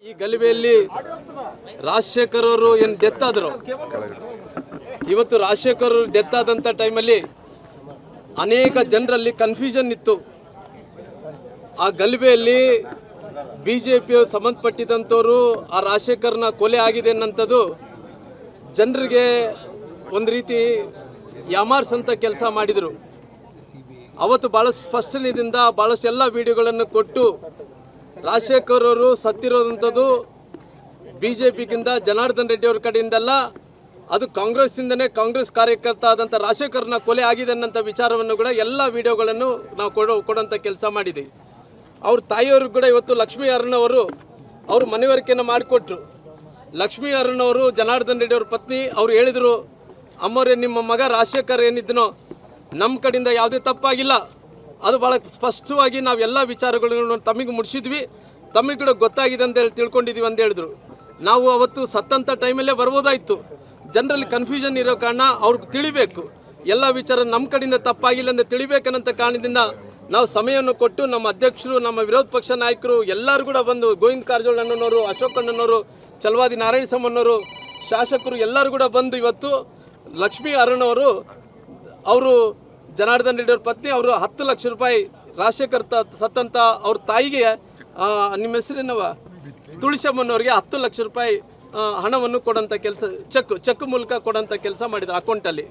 ಈ ಗಲಭೆಯಲ್ಲಿ ರಾಜಶೇಖರ್ ಅವರು ಏನು ಡೆತ್ ಆದರು. ಇವತ್ತು ರಾಜಶೇಖರ್ ಅವರು ಡೆತ್ ಆದಂಥ ಟೈಮಲ್ಲಿ ಅನೇಕ ಜನರಲ್ಲಿ ಕನ್ಫ್ಯೂಷನ್ ಇತ್ತು. ಆ ಗಲಭೆಯಲ್ಲಿ ಬಿಜೆಪಿ ಸಂಬಂಧಪಟ್ಟಿದ್ದಂಥವರು ಆ ರಾಜಶೇಖರ್ನ ಕೊಲೆ ಆಗಿದೆ ಅನ್ನೋಂಥದ್ದು ಜನರಿಗೆ ಒಂದು ರೀತಿ ಯಾಮಾರ್ಸಂತ ಕೆಲಸ ಮಾಡಿದರು. ಅವತ್ತು ಭಾಳಷ್ಟು ಸ್ಪಷ್ಟನೆಯಿಂದ ಭಾಳಷ್ಟು ಎಲ್ಲ ವಿಡಿಯೋಗಳನ್ನು ಕೊಟ್ಟು ರಾಜಶೇಖರ್ ಅವರು ಸತ್ತಿರೋದಂಥದ್ದು ಬಿಜೆಪಿಗಿಂತ ಜನಾರ್ದನ್ ರೆಡ್ಡಿ ಅವ್ರ ಕಡೆಯಿಂದಲ್ಲ, ಅದು ಕಾಂಗ್ರೆಸ್ಸಿಂದನೇ ಕಾಂಗ್ರೆಸ್ ಕಾರ್ಯಕರ್ತ ಆದಂಥ ರಾಜಶೇಖರ್ನ ಕೊಲೆ ಆಗಿದೆ ಅನ್ನೋಂಥ ವಿಚಾರವನ್ನು ಕೂಡ ಎಲ್ಲ ವಿಡಿಯೋಗಳನ್ನು ನಾವು ಕೊಡೋಂಥ ಕೆಲಸ ಮಾಡಿದ್ದೀವಿ. ಅವ್ರ ತಾಯಿಯವ್ರಿಗೆ ಕೂಡ ಇವತ್ತು ಲಕ್ಷ್ಮೀ ಅರುಣವರು ಅವರು ಮನವರಿಕೆಯನ್ನು ಮಾಡಿಕೊಟ್ರು. ಲಕ್ಷ್ಮೀ ಅರುಣವರು ಜನಾರ್ದನ್ ರೆಡ್ಡಿ ಅವ್ರ ಪತ್ನಿ ಅವ್ರು ಹೇಳಿದರು, ಅಮ್ಮರೇ ನಿಮ್ಮ ಮಗ ರಾಜಶೇಖರ್ ಏನಿದ್ದನೋ ನಮ್ಮ ಕಡೆಯಿಂದ ಯಾವುದೇ ತಪ್ಪಾಗಿಲ್ಲ, ಅದು ಭಾಳ ಸ್ಪಷ್ಟವಾಗಿ ನಾವೆಲ್ಲ ವಿಚಾರಗಳನ್ನು ತಮಗೆ ಮುಡಿಸಿದ್ವಿ, ತಮಗೆ ಕೂಡ ಗೊತ್ತಾಗಿದೆ ಅಂತ ಹೇಳಿ ತಿಳ್ಕೊಂಡಿದ್ದೀವಿ ಅಂತ ಹೇಳಿದ್ರು. ನಾವು ಅವತ್ತು ಸತ್ತಂಥ ಟೈಮಲ್ಲೇ ಬರ್ಬೋದಾಯಿತು. ಜನರಲ್ಲಿ ಕನ್ಫ್ಯೂಷನ್ ಇರೋ ಕಾರಣ ಅವ್ರಿಗೆ ತಿಳಿಬೇಕು, ಎಲ್ಲ ವಿಚಾರ ನಮ್ಮ ಕಡೆಯಿಂದ ತಪ್ಪಾಗಿಲ್ಲ ಅಂತ ತಿಳಿಬೇಕನ್ನಂಥ ಕಾರಣದಿಂದ ನಾವು ಸಮಯವನ್ನು ಕೊಟ್ಟು ನಮ್ಮ ಅಧ್ಯಕ್ಷರು, ನಮ್ಮ ವಿರೋಧ ಪಕ್ಷ ನಾಯಕರು ಎಲ್ಲರೂ ಕೂಡ ಬಂದು, ಗೋವಿಂದ ಕಾರಜೋಳ ಅಣ್ಣನವರು, ಅಶೋಕ್ ಅಣ್ಣನವರು, ಚಲವಾದಿ ನಾರಾಯಣಸ್ವಾಮಣ್ಣವರು, ಶಾಸಕರು ಎಲ್ಲರೂ ಕೂಡ ಬಂದು ಇವತ್ತು ಲಕ್ಷ್ಮೀ ಅರುಣವರು ಅವರು ಜನಾರ್ದನ್ ರೆಡ್ಡಿ ಅವ್ರ ಪತ್ನಿ ಅವರು 10 ಲಕ್ಷ ರೂಪಾಯಿ ರಾಜಶೇಖರ್ ಸತ್ತಂತ ಅವ್ರ ತಾಯಿಗೆ, ನಿಮ್ಮ ಹೆಸರೇನವ, ತುಳಸಮ್ಮನವ್ರಿಗೆ 10 ಲಕ್ಷ ರೂಪಾಯಿ ಹಣವನ್ನು ಕೊಡೋಂಥ ಕೆಲಸ, ಚೆಕ್ ಮೂಲಕ ಕೊಡೋಂಥ ಕೆಲಸ ಮಾಡಿದ್ರು ಅಕೌಂಟಲ್ಲಿ.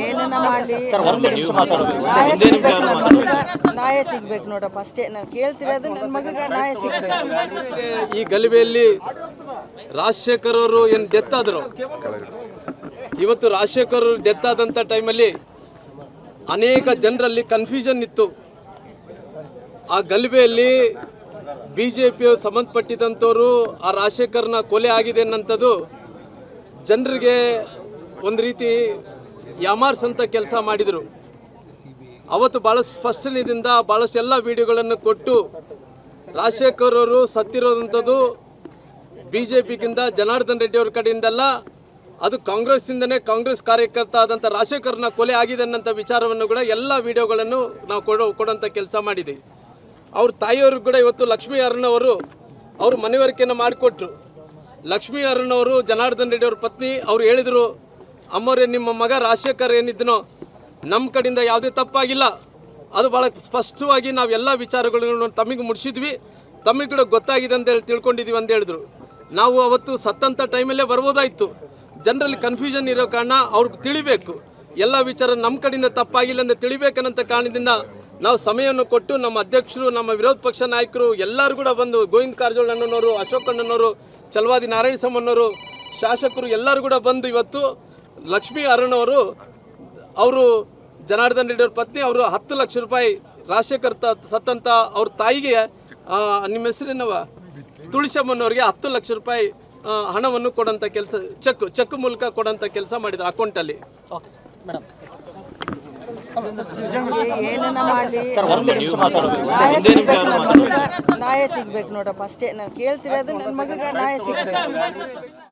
ಏನನ್ನ ಮಾಡಲಿ ನ್ಯಾಯ ಸಿಗ್ಬೇಕು ನೋಡಪ್ಪ, ಅಷ್ಟೇ ನಾನು ಕೇಳ್ತಿರೋದು. ನನ್ನ ಮಗಗೆ ನ್ಯಾಯ ಸಿಗ್ಬೇಕು. ಈ ಗಲಭೆಯಲ್ಲಿ ರಾಜಶೇಖರ್ ಅವರು ಏನು ಡೆತ್ ಆದರು. ಇವತ್ತು ರಾಜಶೇಖರ್ ಅವರು ಡೆತ್ ಆದಂಥ ಟೈಮಲ್ಲಿ ಅನೇಕ ಜನರಲ್ಲಿ ಕನ್ಫ್ಯೂಷನ್ ಇತ್ತು. ಆ ಗಲಭೆಯಲ್ಲಿ ಬಿಜೆಪಿ ಸಂಬಂಧಪಟ್ಟಿದ್ದಂಥವರು ಆ ರಾಜಶೇಖರ್ನ ಕೊಲೆ ಆಗಿದೆ ಅನ್ನೋಂಥದ್ದು ಜನರಿಗೆ ಒಂದು ರೀತಿ ಯಾಮಾರ್ಸಂತ ಕೆಲಸ ಮಾಡಿದರು. ಅವತ್ತು ಭಾಳಷ್ಟು ಸ್ಪಷ್ಟನೆಯಿಂದ ಭಾಳಷ್ಟು ಎಲ್ಲ ವಿಡಿಯೋಗಳನ್ನು ಕೊಟ್ಟು ರಾಜಶೇಖರ್ ಅವರು ಸತ್ತಿರೋದಂಥದ್ದು ಬಿಜೆಪಿಗಿಂತ ಜನಾರ್ದನ್ ರೆಡ್ಡಿ ಅವ್ರ ಕಡೆಯಿಂದಲ್ಲ, ಅದು ಕಾಂಗ್ರೆಸ್ಸಿಂದನೇ ಕಾಂಗ್ರೆಸ್ ಕಾರ್ಯಕರ್ತ ಆದಂಥ ರಾಜಶೇಖರ್ನ ಕೊಲೆ ಆಗಿದೆ ಅನ್ನೋಂಥ ವಿಚಾರವನ್ನು ಕೂಡ ಎಲ್ಲ ವಿಡಿಯೋಗಳನ್ನು ನಾವು ಕೊಡೋಂಥ ಕೆಲಸ ಮಾಡಿದ್ದೀವಿ. ಅವ್ರ ತಾಯಿಯವ್ರಿಗೆ ಕೂಡ ಇವತ್ತು ಲಕ್ಷ್ಮೀ ಅರುಣವರು ಅವರು ಮನವರಿಕೆಯನ್ನು ಮಾಡಿಕೊಟ್ರು. ಲಕ್ಷ್ಮೀ ಅರುಣವರು ಜನಾರ್ದನ್ ರೆಡ್ಡಿ ಅವ್ರ ಪತ್ನಿ ಅವ್ರು ಹೇಳಿದರು, ಅಮ್ಮರೇ ನಿಮ್ಮ ಮಗ ರಾಜಶೇಖರ್ ಏನಿದ್ದನೋ ನಮ್ಮ ಕಡೆಯಿಂದ ಯಾವುದೇ ತಪ್ಪಾಗಿಲ್ಲ, ಅದು ಭಾಳ ಸ್ಪಷ್ಟವಾಗಿ ನಾವೆಲ್ಲ ವಿಚಾರಗಳನ್ನು ತಮಗೆ ಮುಡಿಸಿದ್ವಿ, ತಮಗೆ ಕೂಡ ಗೊತ್ತಾಗಿದೆ ಅಂತ ಹೇಳಿ ತಿಳ್ಕೊಂಡಿದ್ದೀವಿ ಅಂತ ಹೇಳಿದ್ರು. ನಾವು ಅವತ್ತು ಸತ್ತಂಥ ಟೈಮಲ್ಲೇ ಬರ್ಬೋದಾಯಿತು. ಜನರಲ್ಲಿ ಕನ್ಫ್ಯೂಷನ್ ಇರೋ ಕಾರಣ ಅವ್ರಿಗೆ ತಿಳಿಬೇಕು, ಎಲ್ಲ ವಿಚಾರ ನಮ್ಮ ಕಡೆಯಿಂದ ತಪ್ಪಾಗಿಲ್ಲ ಅಂತ ತಿಳಿಬೇಕನ್ನಂಥ ಕಾರಣದಿಂದ ನಾವು ಸಮಯವನ್ನು ಕೊಟ್ಟು ನಮ್ಮ ಅಧ್ಯಕ್ಷರು, ನಮ್ಮ ವಿರೋಧ ಪಕ್ಷ ನಾಯಕರು ಎಲ್ಲರೂ ಕೂಡ ಬಂದು, ಗೋವಿಂದ ಕಾರಜೋಳ ಅಣ್ಣನವರು, ಅಶೋಕ್ ಅಣ್ಣನವರು, ಚಲವಾದಿ ನಾರಾಯಣಸ್ವಾಮಣ್ಣವರು, ಶಾಸಕರು ಎಲ್ಲರೂ ಕೂಡ ಬಂದು ಇವತ್ತು ಲಕ್ಷ್ಮೀ ಅರುಣವರು ಅವರು ಜನಾರ್ದನ್ ರೆಡ್ಡಿ ಅವ್ರ ಪತ್ನಿ ಅವರು 10 ಲಕ್ಷ ರೂಪಾಯಿ ರಾಜಶೇಖರ್ ಸತ್ತಂತ ಅವ್ರ ತಾಯಿಗೆ, ನಿಮ್ಮ ಹೆಸರೇನವ, ತುಳಸಮ್ಮನವ್ರಿಗೆ 10 ಲಕ್ಷ ರೂಪಾಯಿ ಹಣವನ್ನು ಕೊಡೋಂಥ ಕೆಲಸ, ಚೆಕ್ ಮೂಲಕ ಕೊಡೋಂಥ ಕೆಲಸ ಮಾಡಿದ್ರು ಅಕೌಂಟಲ್ಲಿ. ಏನನ್ನ ಮಾಡಲಿ ನ್ಯಾಯ ಸಿಗ್ಬೇಕು ನೋಡಪ್ಪ, ಅಷ್ಟೇ ನಾನು ಕೇಳ್ತಿರೋದು. ನನ್ನ ಮಗಗೆ ನ್ಯಾಯ ಸಿಗ್ಬೇಕು.